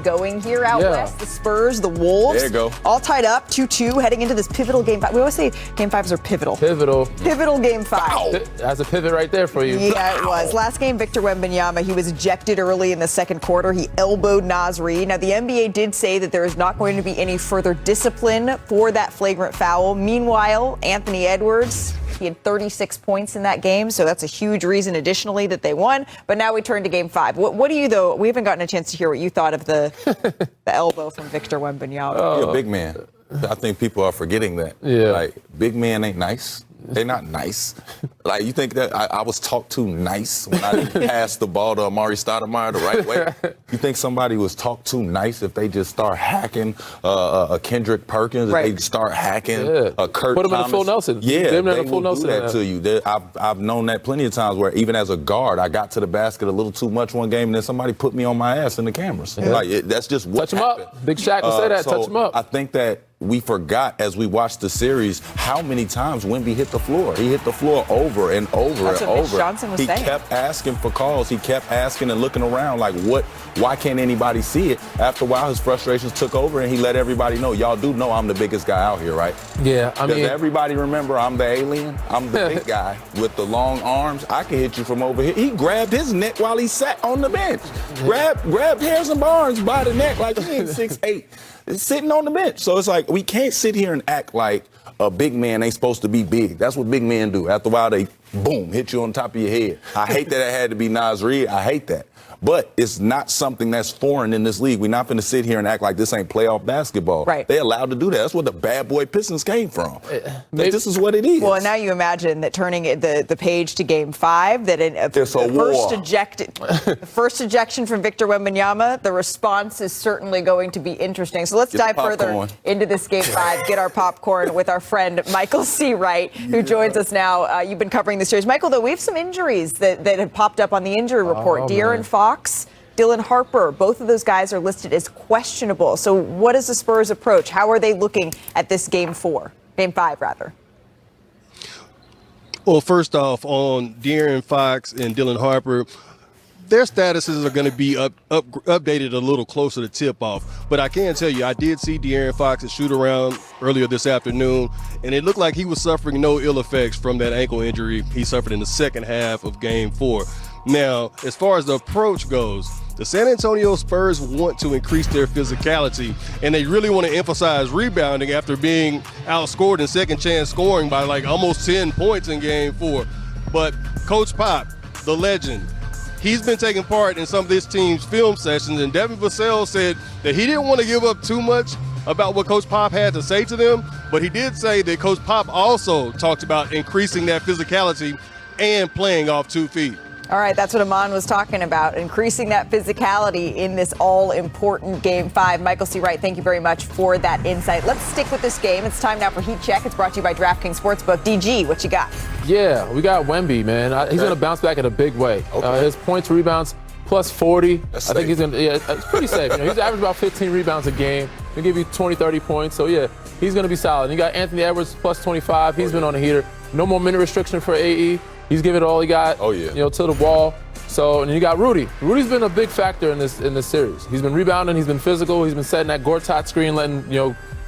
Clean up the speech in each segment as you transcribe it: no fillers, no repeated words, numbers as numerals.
going here out west. The Spurs, the Wolves. There you go. All tied up, 2-2, heading into this pivotal game 5. We always say game 5s are pivotal. Pivotal game 5. Wow. That's a pivot right there for you. Yeah, it was. Last game, Victor Wembanyama, he was ejected early in the second quarter. He elbowed Naz Reid. Now, the NBA did say that there is not going to be any further discipline for that flagrant foul. Meanwhile, Anthony Edwards, he had 36 points in that game, so that's a huge reason additionally that they won. But now we turn to game 5. What do you, though? We haven't gotten a chance to hear what you thought of the elbow from Victor Wembanyama. You're a big man. I think people are forgetting that. Yeah. Like, big men ain't nice. They're not nice. Like, you think that I was talked to nice when I didn't pass the ball to Amari Stoudemire the right way? You think somebody was talked to nice if they just start hacking a Kendrick Perkins, if they start hacking a Kurt Put him Thomas? in a full Nelson. Yeah, they will do that to you. I've known that plenty of times where even as a guard, I got to the basket a little too much one game and then somebody put me on my ass in the cameras. Yeah. Like, that's just what happened. Touch him up. Big Shaq would say that. Touch him up. I think that we forgot as we watched the series how many times Wemby hit the floor. He hit the floor over and over That's and what over. Mitch Johnson was saying. He kept asking for calls. He kept asking and looking around like, why can't anybody see it? After a while, his frustrations took over and he let everybody know, y'all do know I'm the biggest guy out here, right? Yeah, Does everybody remember I'm the alien? I'm the big guy with the long arms. I can hit you from over here. He grabbed his neck while he sat on the bench. Grabbed Harrison Barnes by the neck like he ain't 6'8". Sitting on the bench. So it's like, we can't sit here and act like a big man ain't supposed to be big. That's what big men do. After a while, they, boom, hit you on top of your head. I hate that it had to be Naz Reid. I hate that. But it's not something that's foreign in this league. We're not going to sit here and act like this ain't playoff basketball. Right. They're allowed to do that. That's where the bad boy Pistons came from. This is what it is. Well, now you imagine that turning the page to game 5, that the first ejection from Victor Wembanyama, the response is certainly going to be interesting. So let's dive further into this game 5, get our popcorn with our friend Michael C. Wright, who joins us now. You've been covering the series. Michael, though, we have some injuries that have popped up on the injury report. De'Aaron Fox, Dylan Harper, both of those guys are listed as questionable. So what is the Spurs' approach? How are they looking at this game 5, rather? Well, first off, on De'Aaron Fox and Dylan Harper, their statuses are going to be updated a little closer to tip-off. But I can tell you, I did see De'Aaron Fox at shoot-around earlier this afternoon, and it looked like he was suffering no ill effects from that ankle injury he suffered in the second half of Game 4. Now, as far as the approach goes, the San Antonio Spurs want to increase their physicality, and they really want to emphasize rebounding after being outscored in second chance scoring by like almost 10 points in Game 4. But Coach Pop, the legend, he's been taking part in some of this team's film sessions, and Devin Vassell said that he didn't want to give up too much about what Coach Pop had to say to them, but he did say that Coach Pop also talked about increasing that physicality and playing off 2 feet. All right, that's what Aman was talking about, increasing that physicality in this all-important Game 5. Michael C. Wright, thank you very much for that insight. Let's stick with this game. It's time now for Heat Check. It's brought to you by DraftKings Sportsbook. DG, what you got? Yeah, we got Wemby, man. He's going to bounce back in a big way. His points, rebounds, plus 40. That's I think he's going to, it's pretty safe. He's averaging about 15 rebounds a game. He'll give you 20, 30 points. So, yeah, he's going to be solid. And you got Anthony Edwards, plus 25. He's been on a heater. No more minute restriction for AE. He's given it all he got, to the wall. So, and you got Rudy. Rudy's been a big factor in this series. He's been rebounding. He's been physical. He's been setting that Gortat screen, letting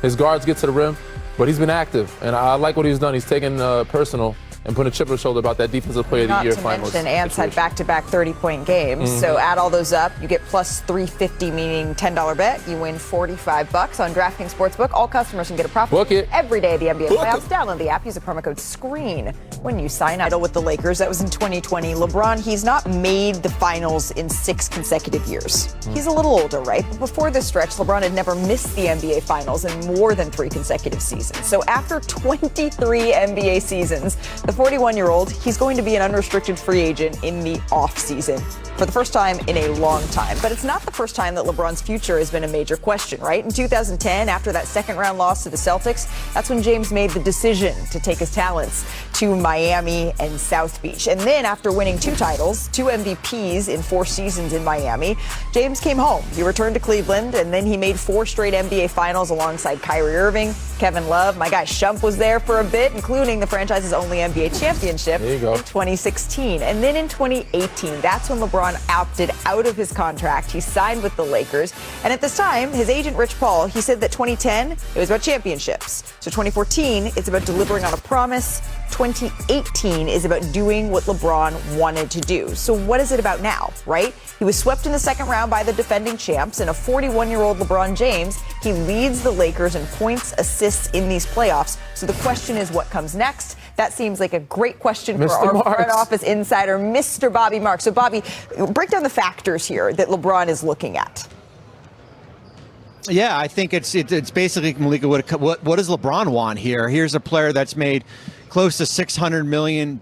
his guards get to the rim. But he's been active, and I like what he's done. He's taken personal and put a chip on his shoulder about that Defensive Player of the Year finals. Not to mention, Ants had back-to-back 30-point games. So add all those up, you get plus 350, meaning $10 bet. You win $45 on DraftKings Sportsbook. All customers can get a profit every day of the NBA playoffs. Download the app. Use the promo code SCREEN when you sign up. With the Lakers, that was in 2020. LeBron, he's not made the finals in 6 consecutive years. He's a little older, right? But before this stretch, LeBron had never missed the NBA finals in more than 3 consecutive seasons. So after 23 NBA seasons, the 41-year-old, he's going to be an unrestricted free agent in the offseason for the first time in a long time. But it's not the first time that LeBron's future has been a major question, right? In 2010, after that second-round loss to the Celtics, that's when James made the decision to take his talents to Miami and South Beach. And then after winning 2 titles, 2 MVPs in 4 seasons in Miami, James came home. He returned to Cleveland, and then he made 4 straight NBA finals alongside Kyrie Irving, Kevin Love. My guy Shump was there for a bit, including the franchise's only NBA NBA championship in 2016. And then in 2018, that's when LeBron opted out of his contract. He signed with the Lakers. And at this time, his agent, Rich Paul, he said that 2010, it was about championships. So 2014, it's about delivering on a promise. 2018 is about doing what LeBron wanted to do. So what is it about now, right? He was swept in the second round by the defending champs, and a 41-year-old LeBron James, he leads the Lakers in points, assists in these playoffs. So the question is, what comes next? That seems like a great question for our front office insider, Mr. Bobby Marks. So Bobby, break down the factors here that LeBron is looking at. Yeah, I think it's basically, Malika, what does LeBron want here? Here's a player that's made close to $600 million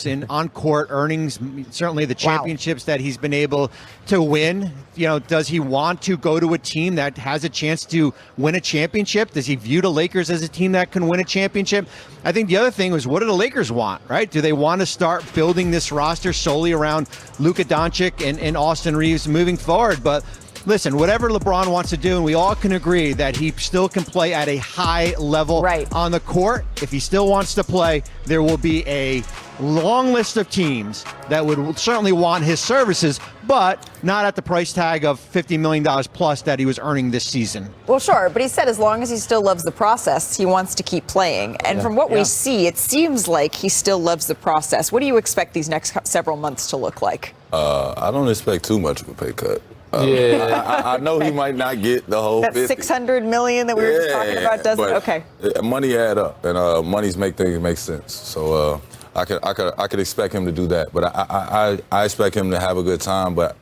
in on-court earnings, certainly the championships that he's been able to win. You know, does he want to go to a team that has a chance to win a championship? Does he view the Lakers as a team that can win a championship? I think the other thing was, what do the Lakers want, right? Do they want to start building this roster solely around Luka Doncic and Austin Reeves moving forward? But listen, whatever LeBron wants to do, and we all can agree that he still can play at a high level on the court. If he still wants to play, there will be a long list of teams that would certainly want his services, but not at the price tag of $50 million plus that he was earning this season. Well, sure, but he said as long as he still loves the process, he wants to keep playing. And from what we see, it seems like he still loves the process. What do you expect these next several months to look like? I don't expect too much of a pay cut. I know he might not get the whole that 50. $600 million that we were just talking about doesn't. Okay. Money add up, and monies make things make sense. So I could expect him to do that, but I expect him to have a good time. But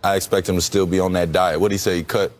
I expect him to still be on that diet. What did he say? He cut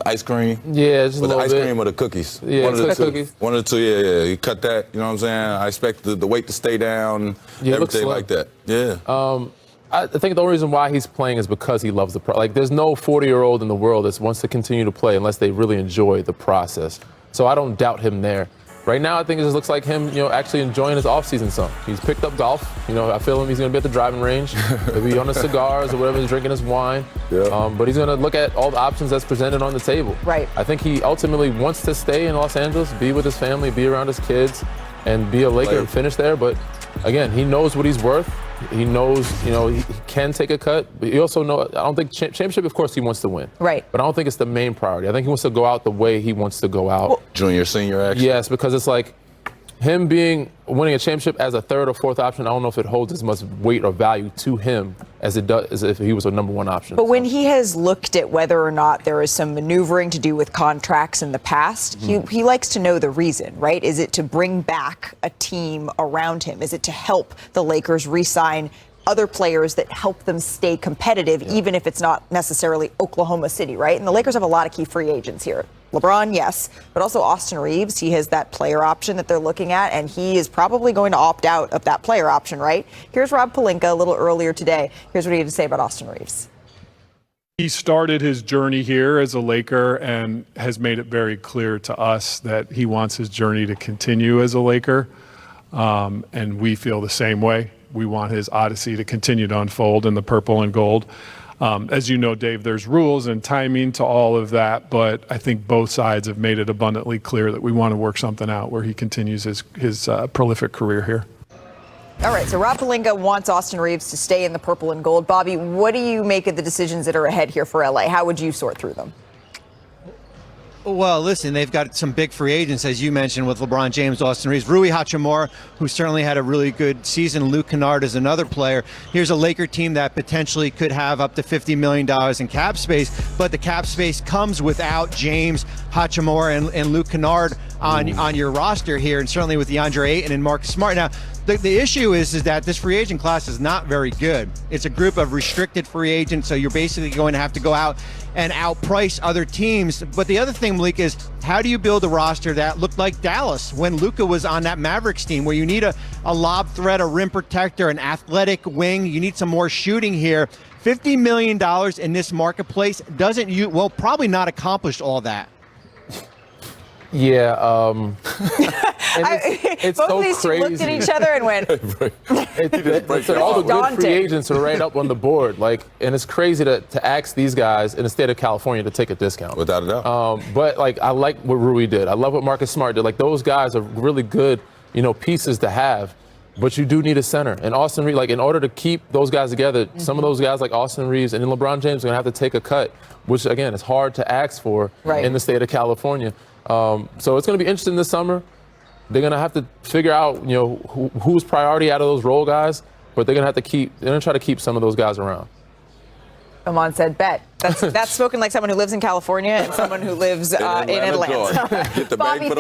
ice cream? Yeah, just a little bit. The ice cream or the cookies? Yeah, one of the two. Cookies. One of the two. Yeah. He cut that. You know what I'm saying? I expect the weight to stay down. Everything like that. Yeah. I think the only reason why he's playing is because he loves the like. There's no 40-year-old in the world that wants to continue to play unless they really enjoy the process. So I don't doubt him there. Right now, I think it just looks like him, actually enjoying his offseason some. He's picked up golf. I feel him. He's going to be at the driving range, maybe on his cigars or whatever. He's drinking his wine. Yeah. But he's going to look at all the options that's presented on the table. Right. I think he ultimately wants to stay in Los Angeles, be with his family, be around his kids, and be a Laker and finish there. But again, he knows what he's worth. He knows, he can take a cut. But he also knows, I don't think championship, of course, he wants to win. Right. But I don't think it's the main priority. I think he wants to go out the way he wants to go out. Well, junior, senior action? Yes, because it's like him winning a championship as a third or fourth option. I don't know if it holds as much weight or value to him as it does as if he was a number one option. But when he has looked at whether or not there is some maneuvering to do with contracts in the past, he likes to know the reason, right? Is it to bring back a team around him? Is it to help the Lakers re-sign other players that help them stay competitive, even if it's not necessarily Oklahoma City, right? And the Lakers have a lot of key free agents here. LeBron, yes, but also Austin Reeves. He has that player option that they're looking at, and he is probably going to opt out of that player option, right? Here's Rob Pelinka a little earlier today. Here's what he had to say about Austin Reeves. He started his journey here as a Laker and has made it very clear to us that he wants his journey to continue as a Laker, and we feel the same way. We want his odyssey to continue to unfold in the purple and gold. As you know, Dave, there's rules and timing to all of that, but I think both sides have made it abundantly clear that we want to work something out where he continues his prolific career here. All right, so Rob Pelinka wants Austin Reeves to stay in the purple and gold. Bobby, what do you make of the decisions that are ahead here for LA? How would you sort through them? Well, listen, they've got some big free agents, as you mentioned, with LeBron James, Austin Reeves, Rui Hachimura, who certainly had a really good season. Luke Kennard is another player. Here's a Laker team that potentially could have up to $50 million in cap space, but the cap space comes without James, Hachimura, and Luke Kennard on your roster here, and certainly with DeAndre Ayton and Marcus Smart. Now, the issue is that this free agent class is not very good. It's a group of restricted free agents, so you're basically going to have to go out and outprice other teams. But the other thing, Malik, is how do you build a roster that looked like Dallas when Luka was on that Mavericks team, where you need a lob threat, a rim protector, an athletic wing. You need some more shooting here. $50 million in this marketplace probably not accomplish all that. Yeah, it's both so of these crazy. Looked at each other and went. All the good free agents are right up on the board. And it's crazy to ask these guys in the state of California to take a discount. Without a doubt. But I like what Rui did. I love what Marcus Smart did. Those guys are really good, pieces to have. But you do need a center. And Austin Reeves, like, in order to keep those guys together, some of those guys like Austin Reeves and then LeBron James are going to have to take a cut, which, again, is hard to ask for in the state of California. So it's going to be interesting this summer. They're going to have to figure out, who's priority out of those role guys, but they're going to try to keep some of those guys around. Amon said, bet. That's spoken like someone who lives in California and someone who lives in Atlanta. Get the Bobby, bag for the